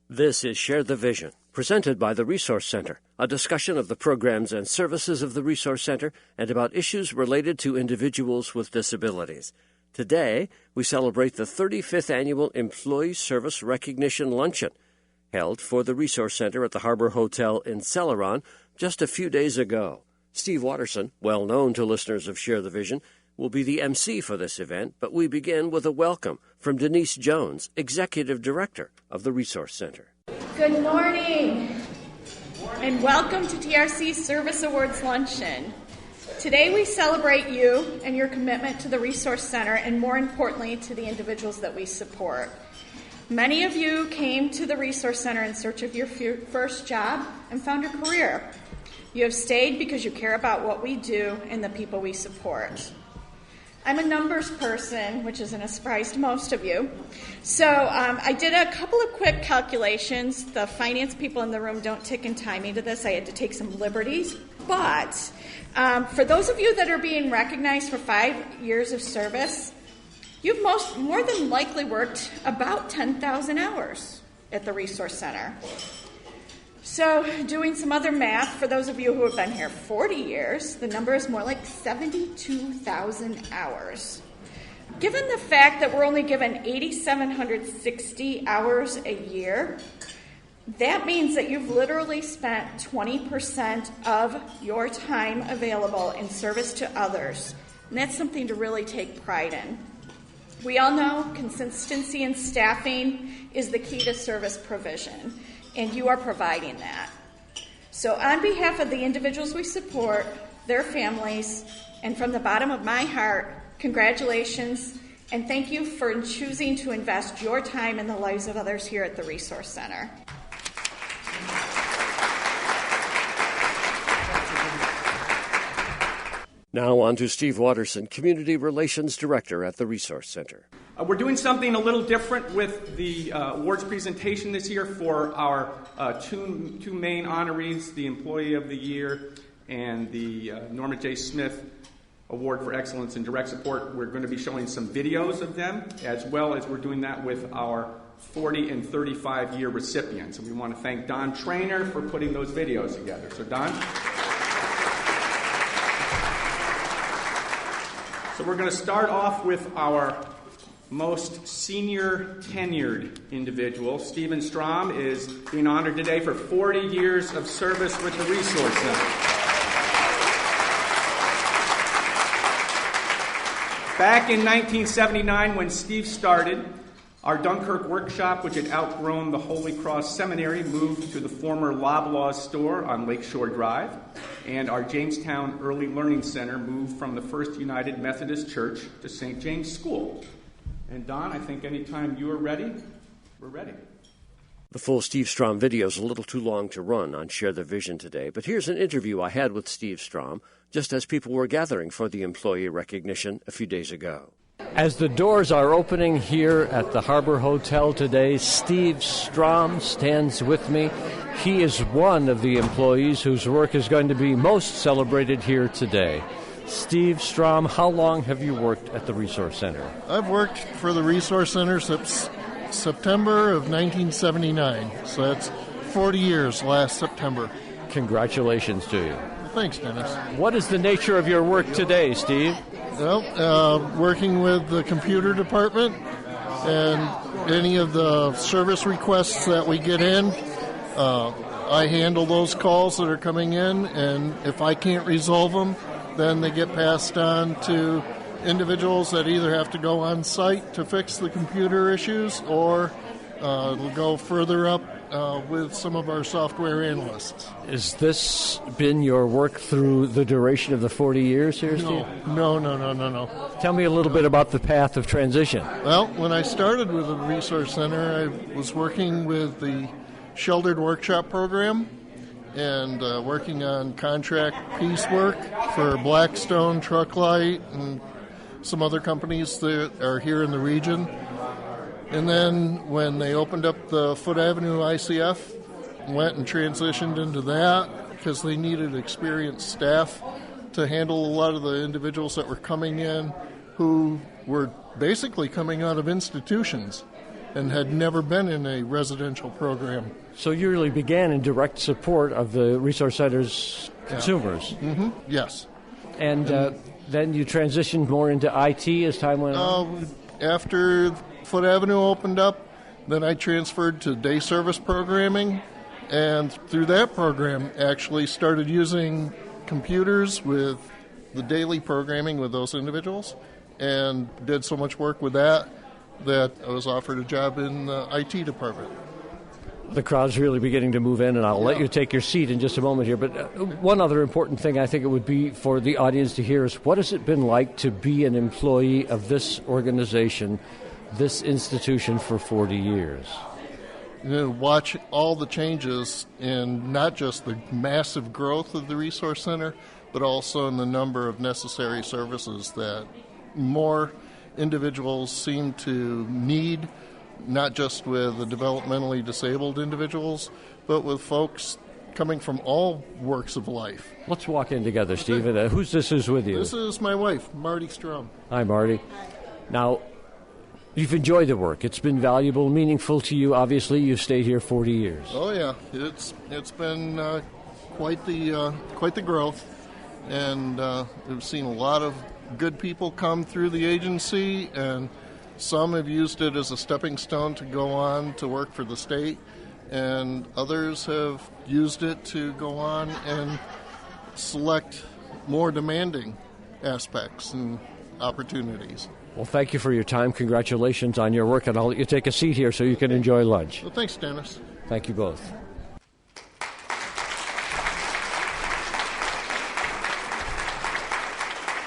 This is Share the Vision, presented by the Resource Center, a discussion of the programs and services of the Resource Center and about issues related to individuals with disabilities. Today, we celebrate the 35th Annual Employee Service Recognition Luncheon, held for the Resource Center at the Harbor Hotel in Celeron just a few days ago. Steve Watterson, well known to listeners of Share the Vision, will be the MC for this event, but we begin with a welcome from Denise Jones, Executive Director of the Resource Center. Good morning, and welcome to TRC Service Awards Luncheon. Today we celebrate you and your commitment to the Resource Center, and more importantly, to the individuals that we support. Many of you came to the Resource Center in search of your first job and found a career. You have stayed because you care about what we do and the people we support. I'm a numbers person, which isn't a surprise to most of you. So I did a couple of quick calculations. The finance people in the room don't tick and tie me to this. I had to take some liberties. But for those of you that are being recognized for 5 years of service, you've more than likely worked about 10,000 hours at the Resource Center. So doing some other math, for those of you who have been here 40 years, the number is more like 72,000 hours. Given the fact that we're only given 8,760 hours a year, that means that you've literally spent 20% of your time available in service to others. And that's something to really take pride in. We all know consistency in staffing is the key to service provision, and you are providing that. So on behalf of the individuals we support, their families, and from the bottom of my heart, congratulations, and thank you for choosing to invest your time in the lives of others here at the Resource Center. Now on to Steve Watterson, Community Relations Director at the Resource Center. We're doing something a little different with the awards presentation this year for our two main honorees, the Employee of the Year and the Norma J. Smith Award for Excellence in Direct Support. We're going to be showing some videos of them, as well as we're doing that with our 40 and 35-year recipients. And we want to thank Don Trainer for putting those videos together. So, Don. So we're going to start off with our most senior tenured individual. Stephen Strom is being honored today for 40 years of service with the Resource Center. Back in 1979, when Steve started, our Dunkirk workshop, which had outgrown the Holy Cross Seminary, moved to the former Loblaws store on Lakeshore Drive, and our Jamestown Early Learning Center moved from the First United Methodist Church to St. James School. And Don, I think anytime you are ready, we're ready. The full Steve Strom video is a little too long to run on Share the Vision today, but here's an interview I had with Steve Strom just as people were gathering for the employee recognition a few days ago. As the doors are opening here at the Harbor Hotel today, Steve Strom stands with me. He is one of the employees whose work is going to be most celebrated here today. Steve Strom, how long have you worked at the Resource Center? I've worked for the Resource Center since September of 1979, so that's 40 years last September. Congratulations to you. Thanks, Dennis. What is the nature of your work today, Steve? Well, working with the computer department and any of the service requests that we get in, I handle those calls that are coming in, and if I can't resolve them, then they get passed on to individuals that either have to go on site to fix the computer issues or it'll go further up with some of our software analysts. Has this been your work through the duration of the 40 years here, Steve? No. Tell me a little bit about the path of transition. Well, when I started with the Resource Center, I was working with the Sheltered Workshop Program and working on contract piecework for Blackstone, Trucklight, and some other companies that are here in the region. And then when they opened up the Foote Avenue ICF, went and transitioned into that because they needed experienced staff to handle a lot of the individuals that were coming in who were basically coming out of institutions. and had never been in a residential program. So you really began in direct support of the Resource Center's consumers. Mm-hmm. Yes. And then you transitioned more into IT as time went on? After Foot Avenue opened up, then I transferred to day service programming, and through that program actually started using computers with the daily programming with those individuals, and did so much work with that I was offered a job in the IT department. The crowd's really beginning to move in, and I'll let you take your seat in just a moment here. But one other important thing I think it would be for the audience to hear is, what has it been like to be an employee of this organization, this institution, for 40 years? Watch all the changes in not just the massive growth of the Resource Center, but also in the number of necessary services that more individuals seem to need, not just with the developmentally disabled individuals, but with folks coming from all walks of life. Let's walk in together, Stephen. Who's with you? This is my wife, Marty Strom. Hi, Marty. Now, you've enjoyed the work. It's been valuable, meaningful to you. Obviously, you've stayed here 40 years. Oh yeah, it's been quite the growth, and we've seen a lot of good people come through the agency, and some have used it as a stepping stone to go on to work for the state, and others have used it to go on and select more demanding aspects and opportunities. Well, thank you for your time. Congratulations on your work, and I'll let you take a seat here so you can enjoy lunch. Well, thanks, Dennis. Thank you both.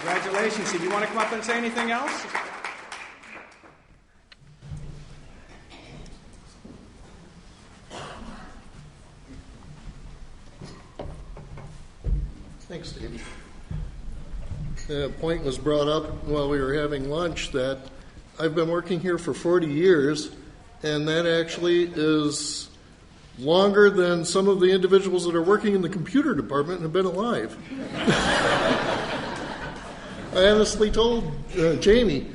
Congratulations. Did you want to come up and say anything else? Thanks, Steve. The point was brought up while we were having lunch that I've been working here for 40 years, and that actually is longer than some of the individuals that are working in the computer department have been alive. I honestly told Jamie,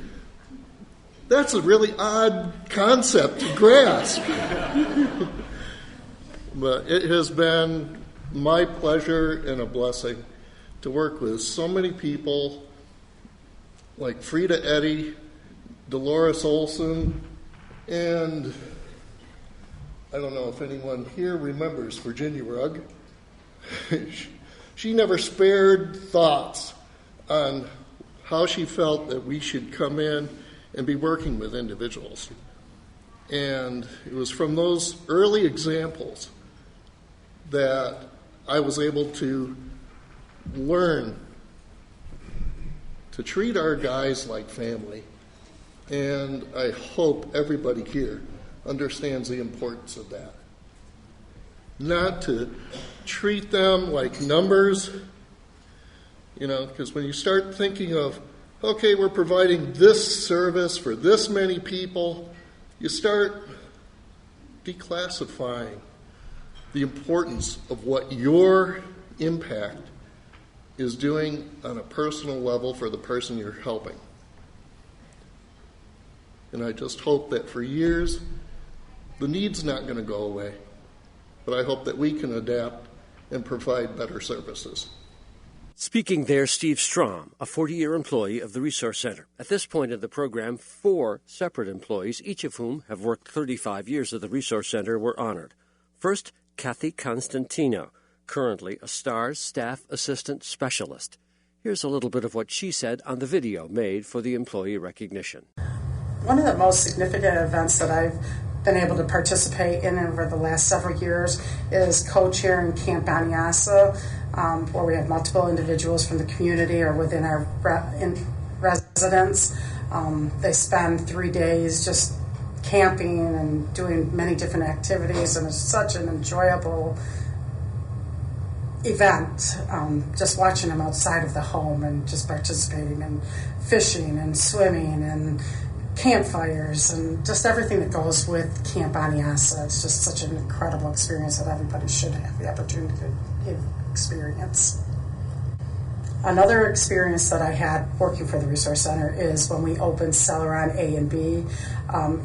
that's a really odd concept to grasp. But it has been my pleasure and a blessing to work with so many people like Frida Eddy, Dolores Olson, and I don't know if anyone here remembers Virginia Rugg. She never spared thoughts on how she felt that we should come in and be working with individuals. And it was from those early examples that I was able to learn to treat our guys like family. And I hope everybody here understands the importance of that. Not to treat them like numbers, because when you start thinking of, okay, we're providing this service for this many people, you start declassifying the importance of what your impact is doing on a personal level for the person you're helping. And I just hope that for years, the need's not going to go away, but I hope that we can adapt and provide better services. Speaking there, Steve Strom, a 40-year employee of the Resource Center. At this point in the program, 4 separate employees, each of whom have worked 35 years at the Resource Center, were honored. First, Kathy Constantino, currently a STARS Staff Assistant Specialist. Here's a little bit of what she said on the video made for the employee recognition. One of the most significant events that I've been able to participate in over the last several years is co-chairing Camp Aniasa, where we have multiple individuals from the community or within our residence. They spend 3 days just camping and doing many different activities, and it's such an enjoyable event, just watching them outside of the home and just participating in fishing and swimming and campfires and just everything that goes with Camp Aniasa. It's just such an incredible experience that everybody should have the opportunity to experience. Another experience that I had working for the Resource Center is when we opened Celeron A and B.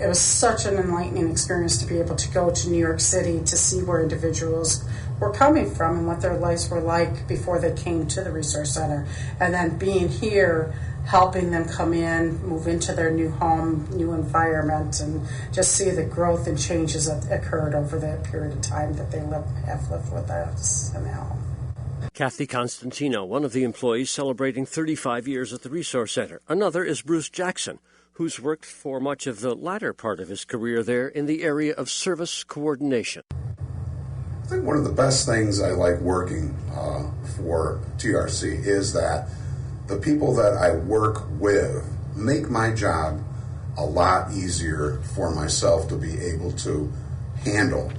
It was such an enlightening experience to be able to go to New York City to see where individuals were coming from and what their lives were like before they came to the Resource Center. And then being here, helping them come in, move into their new home, new environment, and just see the growth and changes that occurred over that period of time that they have lived with us in the home. Kathy Constantino, one of the employees celebrating 35 years at the Resource Center. Another is Bruce Jackson, who's worked for much of the latter part of his career there in the area of service coordination. I think one of the best things I like working for TRC is that the people that I work with make my job a lot easier for myself to be able to handle.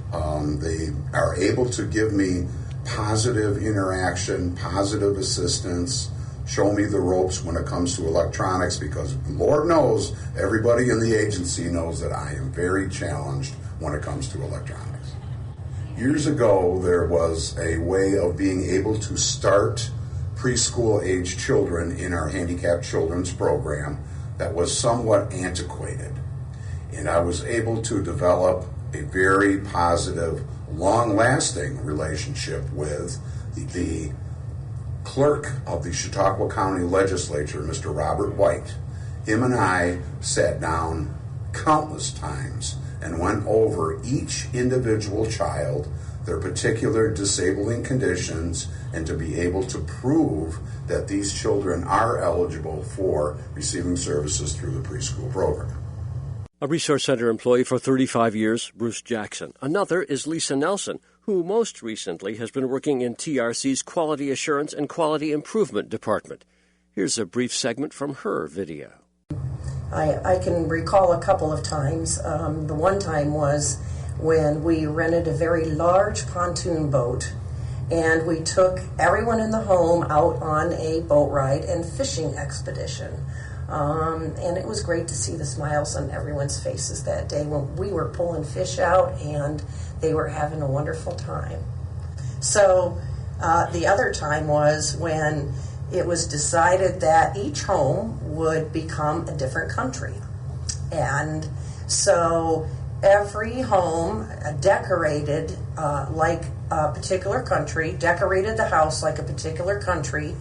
They are able to give me positive interaction, positive assistance, show me the ropes when it comes to electronics, because Lord knows everybody in the agency knows that I am very challenged when it comes to electronics. Years ago, there was a way of being able to start preschool age children in our handicapped children's program that was somewhat antiquated. And I was able to develop a very positive, long-lasting relationship with the clerk of the Chautauqua County Legislature, Mr. Robert White. Him and I sat down countless times and went over each individual child, their particular disabling conditions, and to be able to prove that these children are eligible for receiving services through the preschool program. A Resource Center employee for 35 years, Bruce Jackson. Another is Lisa Nelson, who most recently has been working in TRC's Quality Assurance and Quality Improvement Department. Here's a brief segment from her video. I can recall a couple of times. The one time was when we rented a very large pontoon boat, and we took everyone in the home out on a boat ride and fishing expedition. And it was great to see the smiles on everyone's faces that day when we were pulling fish out and they were having a wonderful time. So the other time was when it was decided that each home would become a different country. And so every home decorated like a particular country, decorated the house like a particular country,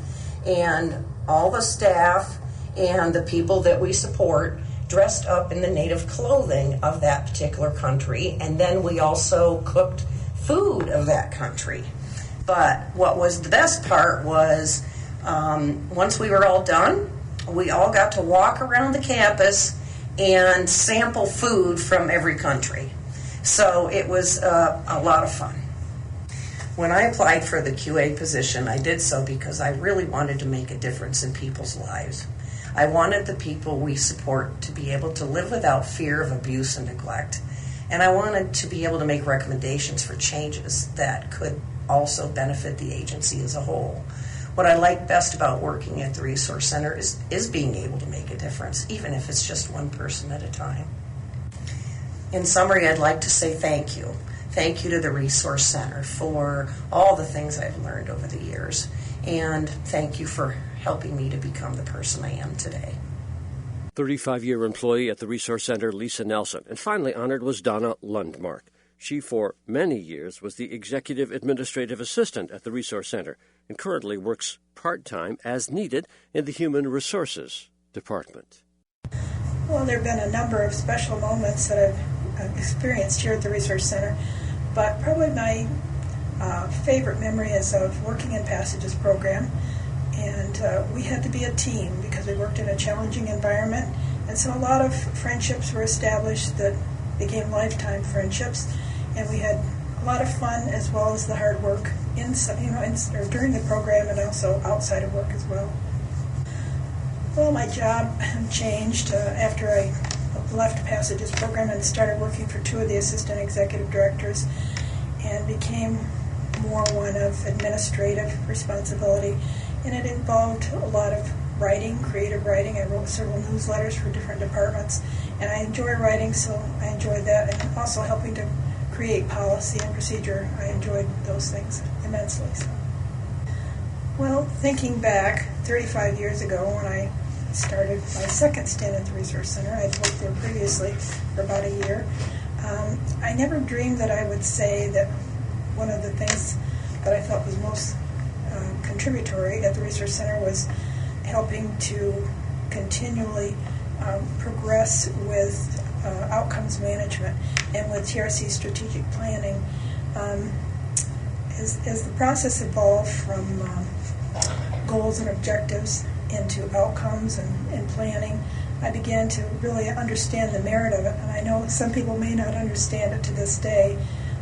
and all the staff and the people that we support dressed up in the native clothing of that particular country, and then we also cooked food of that country. But what was the best part was once we were all done, we all got to walk around the campus and sample food from every country. So it was a lot of fun. When I applied for the QA position, I did so because I really wanted to make a difference in people's lives. I wanted the people we support to be able to live without fear of abuse and neglect. And I wanted to be able to make recommendations for changes that could also benefit the agency as a whole. What I like best about working at the Resource Center is being able to make a difference, even if it's just one person at a time. In summary, I'd like to say thank you. Thank you to the Resource Center for all the things I've learned over the years. And thank you for helping me to become the person I am today. 35-year employee at the Resource Center, Lisa Nelson. And finally honored was Donna Lundmark. She, for many years, was the Executive Administrative Assistant at the Resource Center and currently works part-time as needed in the Human Resources Department. Well, there have been a number of special moments that I've experienced here at the Resource Center, but probably my favorite memory is of working in Passages program. And we had to be a team because we worked in a challenging environment. And so a lot of friendships were established that became lifetime friendships. And we had a lot of fun as well as the hard work during the program and also outside of work as well. Well, my job changed after I left Passages program and started working for two of the assistant executive directors and became more one of administrative responsibility. And it involved a lot of writing, creative writing. I wrote several newsletters for different departments, and I enjoy writing, so I enjoyed that. And also helping to create policy and procedure, I enjoyed those things immensely. So. Well, thinking back 35 years ago when I started my second stint at the Resource Center, I'd worked there previously for about a year. I never dreamed that I would say that one of the things that I felt was most contributory at the Resource Center was helping to continually progress with outcomes management and with TRC strategic planning. As the process evolved from goals and objectives into outcomes and planning, I began to really understand the merit of it. And I know some people may not understand it to this day,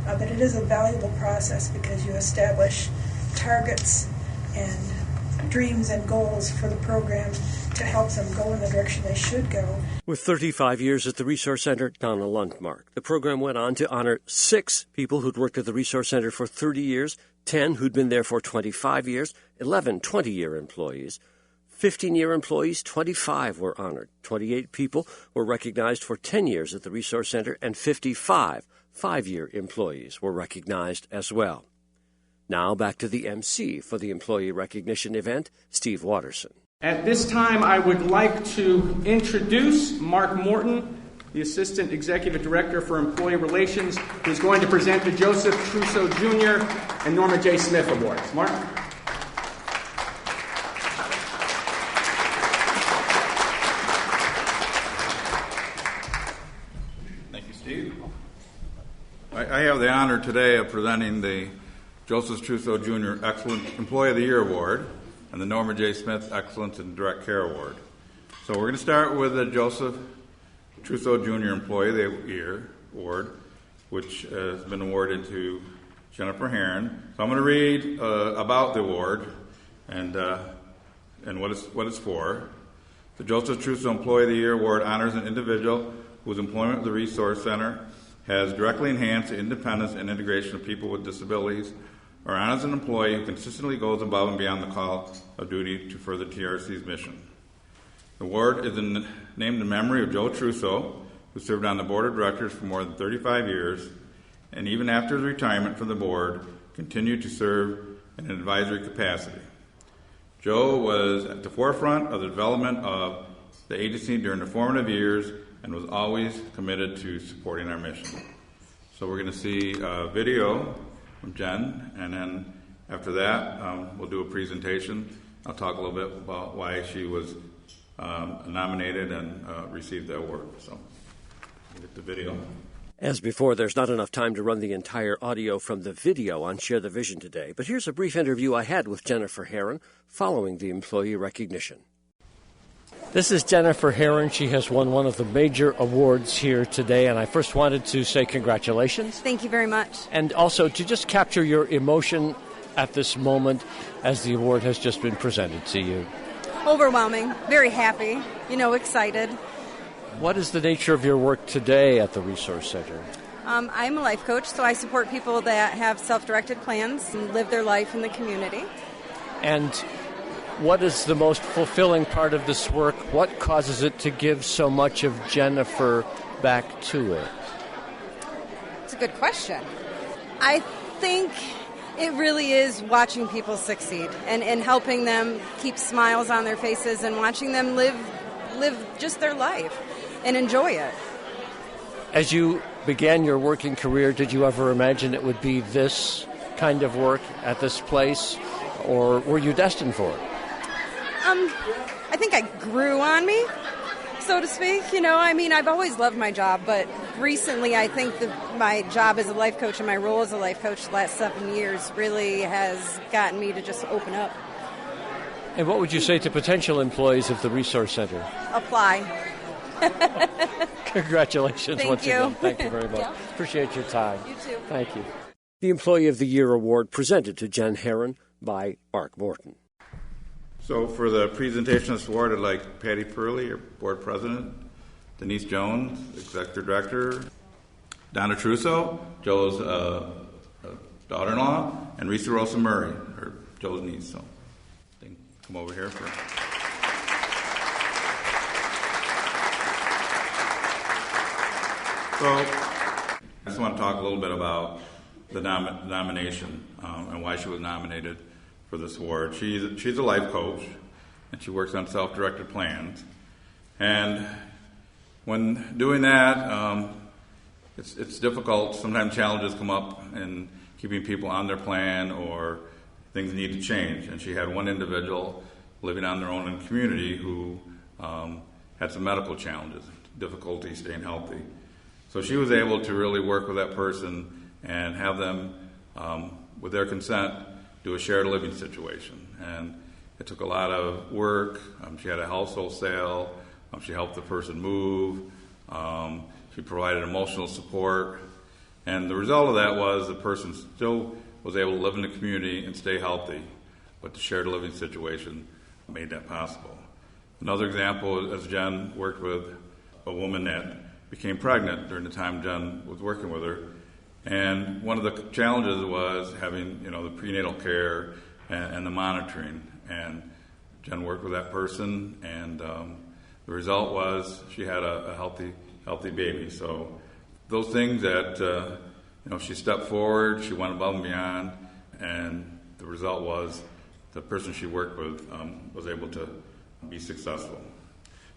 but it is a valuable process because you establish targets and dreams and goals for the program to help them go in the direction they should go. With 35 years at the Resource Center, Donna Lundmark, the program went on to honor 6 people who'd worked at the Resource Center for 30 years, 10 who'd been there for 25 years, 11 20-year employees. 15-year employees, 25 were honored. 28 people were recognized for 10 years at the Resource Center, and 55 5-year employees were recognized as well. Now back to the MC for the employee recognition event, Steve Watterson. At this time, I would like to introduce Mark Morton, the Assistant Executive Director for Employee Relations, who's going to present the Joseph Trousseau Jr. and Norma J. Smith Awards. Mark? Thank you, Steve. I have the honor today of presenting the Joseph Trousseau Jr. Excellent Employee of the Year Award and the Norma J. Smith Excellence in Direct Care Award. So we're going to start with the Joseph Trousseau Jr. Employee of the Year Award, which has been awarded to Jennifer Herron. So I'm going to read about the award and what it's for. The Joseph Trousseau Employee of the Year Award honors an individual whose employment at the Resource Center has directly enhanced the independence and integration of people with disabilities, or honors an employee who consistently goes above and beyond the call of duty to further TRC's mission. The award is named in memory of Joe Trousseau, who served on the board of directors for more than 35 years, and even after his retirement from the board, continued to serve in an advisory capacity. Joe was at the forefront of the development of the agency during the formative years and was always committed to supporting our mission. So we're going to see a video from Jen, and then after that, we'll do a presentation. I'll talk a little bit about why she was nominated and received the award. So we'll get the video. As before, there's not enough time to run the entire audio from the video on Share the Vision today, but here's a brief interview I had with Jennifer Herron following the employee recognition. This is Jennifer Herron. She has won one of the major awards here today, and I first wanted to say congratulations. Thank you very much. And also to just capture your emotion at this moment as the award has just been presented to you. Overwhelming, very happy, excited. What is the nature of your work today at the Resource Center? I'm a life coach, so I support people that have self-directed plans and live their life in the community. And what is the most fulfilling part of this work? What causes it to give so much of Jennifer back to it? It's a good question. I think it really is watching people succeed and helping them keep smiles on their faces and watching them live just their life and enjoy it. As you began your working career, did you ever imagine it would be this kind of work at this place, or were you destined for it? I think I grew on me, so to speak. I've always loved my job, but recently I think that my job as a life coach and my role as a life coach the last 7 years really has gotten me to just open up. And what would you say to potential employees of the Resource Center? Apply. Congratulations once again. Thank you very much. Yeah. Appreciate your time. You too. Thank you. The Employee of the Year Award presented to Jen Herron by Mark Morton. So for the presentation of this award, I'd like Patty Purley, our board president, Denise Jones, executive director, Donna Trousseau, Joe's daughter-in-law, and Risa Rosa Murray, Joe's niece. So they can come over here for. So I just want to talk a little bit about the nomination and why she was nominated for this award. She's a life coach, and she works on self-directed plans. And when doing that, it's difficult. Sometimes challenges come up in keeping people on their plan, or things need to change. And she had one individual living on their own in the community who had some medical challenges, difficulty staying healthy. So she was able to really work with that person and have them, with their consent, do a shared living situation. And it took a lot of work. She had a household sale. She helped the person move. She provided emotional support. And the result of that was the person still was able to live in the community and stay healthy, but the shared living situation made that possible. Another example is Jen worked with a woman that became pregnant during the time Jen was working with her. And one of the challenges was having, the prenatal care and the monitoring. And Jen worked with that person, and the result was she had a healthy baby. So those things that, she stepped forward, she went above and beyond, and the result was the person she worked with was able to be successful.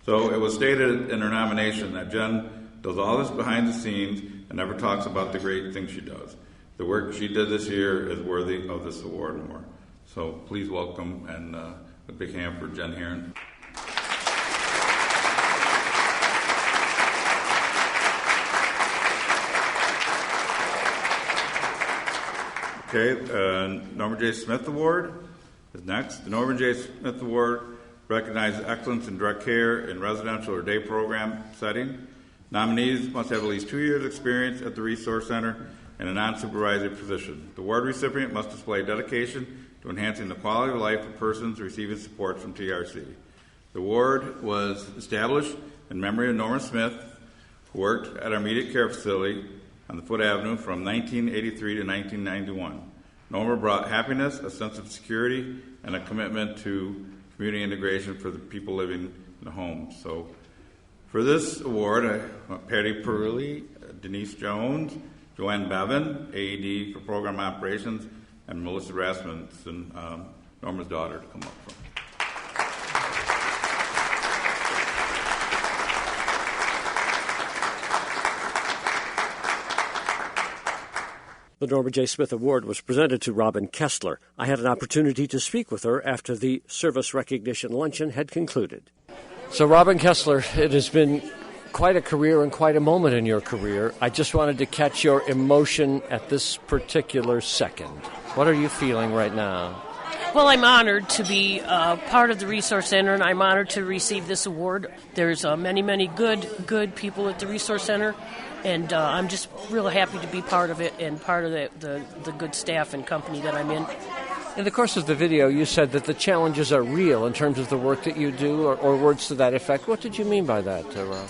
So it was stated in her nomination that Jen does all this behind the scenes and never talks about the great things she does. The work she did this year is worthy of this award and more. So please welcome and a big hand for Jen Heron. Okay, Norman J. Smith Award is next. The Norman J. Smith Award recognizes excellence in direct care in residential or day program setting. Nominees must have at least 2 years' experience at the Resource Center in a non-supervisory position. The award recipient must display dedication to enhancing the quality of life of persons receiving support from TRC. The award was established in memory of Norma Smith, who worked at our immediate care facility on the Foot Avenue from 1983 to 1991. Norma brought happiness, a sense of security, and a commitment to community integration for the people living in the homes. So for this award, I want Patty Perilli, Denise Jones, Joanne Bevan, AED for Program Operations, and Melissa Rasmussen, Norma's daughter, to come up from. The Norma J. Smith Award was presented to Robin Kessler. I had an opportunity to speak with her after the service recognition luncheon had concluded. So, Robin Kessler, it has been quite a career and quite a moment in your career. I just wanted to catch your emotion at this particular second. What are you feeling right now? Well, I'm honored to be part of the Resource Center, and I'm honored to receive this award. There's many good people at the Resource Center, and I'm just real happy to be part of it and part of the good staff and company that I'm in. In the course of the video, you said that the challenges are real in terms of the work that you do, or words to that effect. What did you mean by that, Robin?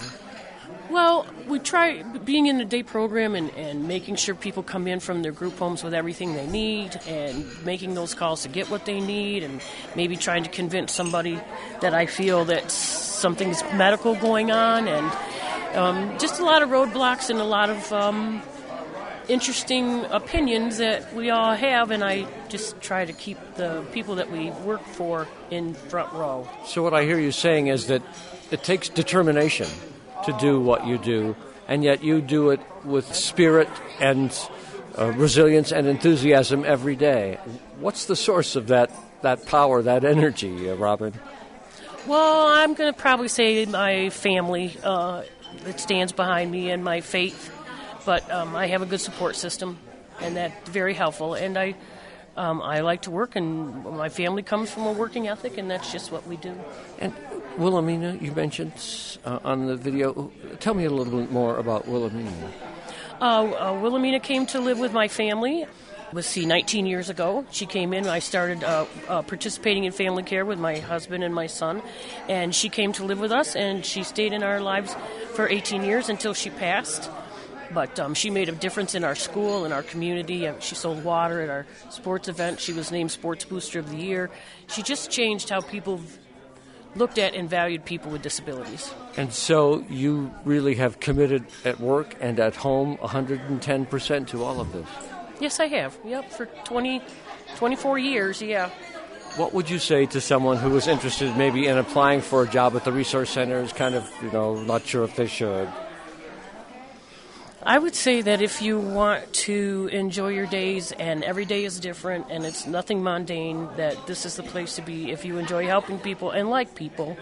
Well, we try being in the day program and making sure people come in from their group homes with everything they need and making those calls to get what they need, and maybe trying to convince somebody that I feel that something's medical going on, and just a lot of roadblocks and a lot of interesting opinions that we all have, and I just try to keep the people that we work for in front row. So what I hear you saying is that it takes determination to do what you do, and yet you do it with spirit and resilience and enthusiasm every day. What's the source of that power, that energy, Robin? Well, I'm going to probably say my family that stands behind me and my faith, but I have a good support system, and that's very helpful, and I like to work, and my family comes from a working ethic, and that's just what we do. And Wilhelmina, you mentioned on the video. Tell me a little bit more about Wilhelmina. Wilhelmina came to live with my family, 19 years ago. She came in. I started participating in family care with my husband and my son, and she came to live with us, and she stayed in our lives for 18 years until she passed. But she made a difference in our school, in our community. She sold water at our sports event. She was named Sports Booster of the Year. She just changed how people looked at and valued people with disabilities. And so you really have committed at work and at home 110% to all of this. Yes, I have. Yep, for 24 years, yeah. What would you say to someone who is interested maybe in applying for a job at the Resource Center, is kind of, not sure if they should? I would say that if you want to enjoy your days, and every day is different and it's nothing mundane, that this is the place to be. If you enjoy helping people and like people,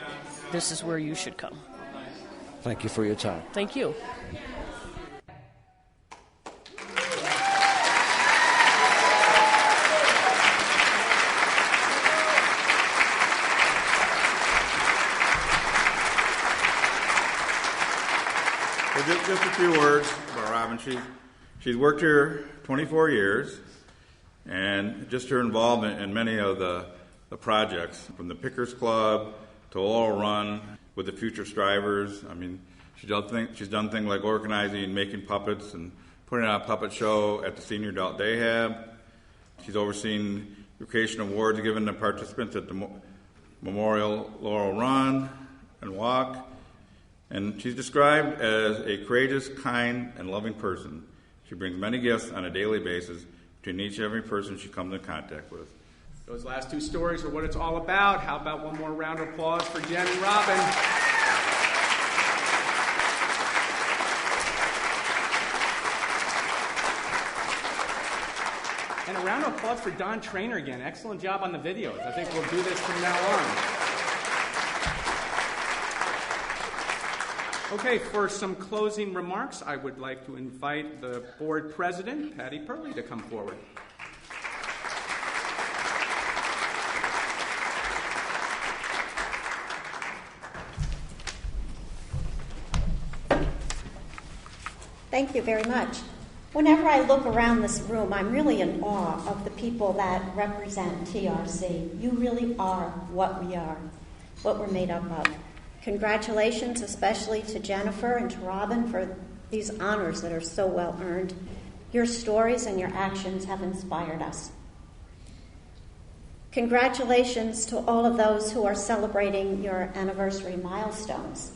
this is where you should come. Thank you for your time. Thank you. Just a few words about Robin. She's worked here 24 years, and just her involvement in many of the projects, from the Pickers Club to Laurel Run with the Future Strivers. I mean, she's done things like organizing and making puppets and putting on a puppet show at the Senior Adult Day Hab. She's overseen the creation of awards given to participants at the Memorial Laurel Run and Walk. And she's described as a courageous, kind, and loving person. She brings many gifts on a daily basis between each and every person she comes in contact with. Those last two stories are what it's all about. How about one more round of applause for Jen and Robin? And a round of applause for Don Trainer again. Excellent job on the videos. I think we'll do this from now on. Okay, for some closing remarks, I would like to invite the board president, Patty Purley, to come forward. Thank you very much. Whenever I look around this room, I'm really in awe of the people that represent TRC. You really are what we are, what we're made up of. Congratulations, especially to Jennifer and to Robin, for these honors that are so well earned. Your stories and your actions have inspired us. Congratulations to all of those who are celebrating your anniversary milestones.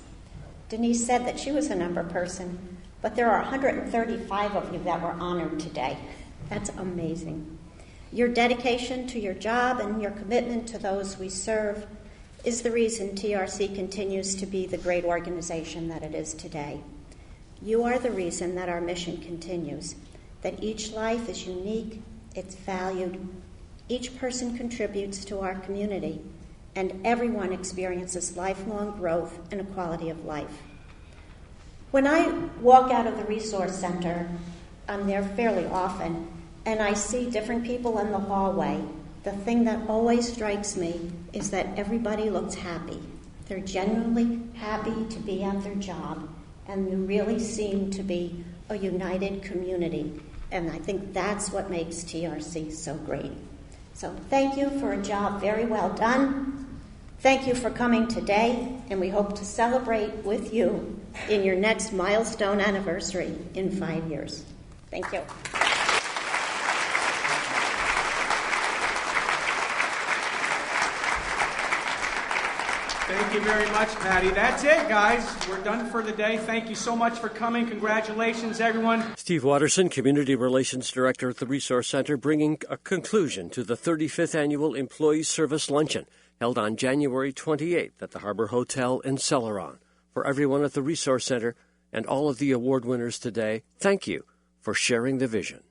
Denise said that she was a number person, but there are 135 of you that were honored today. That's amazing. Your dedication to your job and your commitment to those we serve is the reason TRC continues to be the great organization that it is today. You are the reason that our mission continues, that each life is unique, it's valued, each person contributes to our community, and everyone experiences lifelong growth and a quality of life. When I walk out of the Resource Center, I'm there fairly often, and I see different people in the hallway. The thing that always strikes me is that everybody looks happy. They're genuinely happy to be at their job, and you really seem to be a united community. And I think that's what makes TRC so great. So thank you for a job very well done. Thank you for coming today, and we hope to celebrate with you in your next milestone anniversary in 5 years. Thank you. Thank you very much, Patty. That's it, guys. We're done for the day. Thank you so much for coming. Congratulations, everyone. Steve Watterson, Community Relations Director at the Resource Center, bringing a conclusion to the 35th Annual Employee Service Luncheon, held on January 28th at the Harbor Hotel in Celeron. For everyone at the Resource Center and all of the award winners today, thank you for sharing the vision.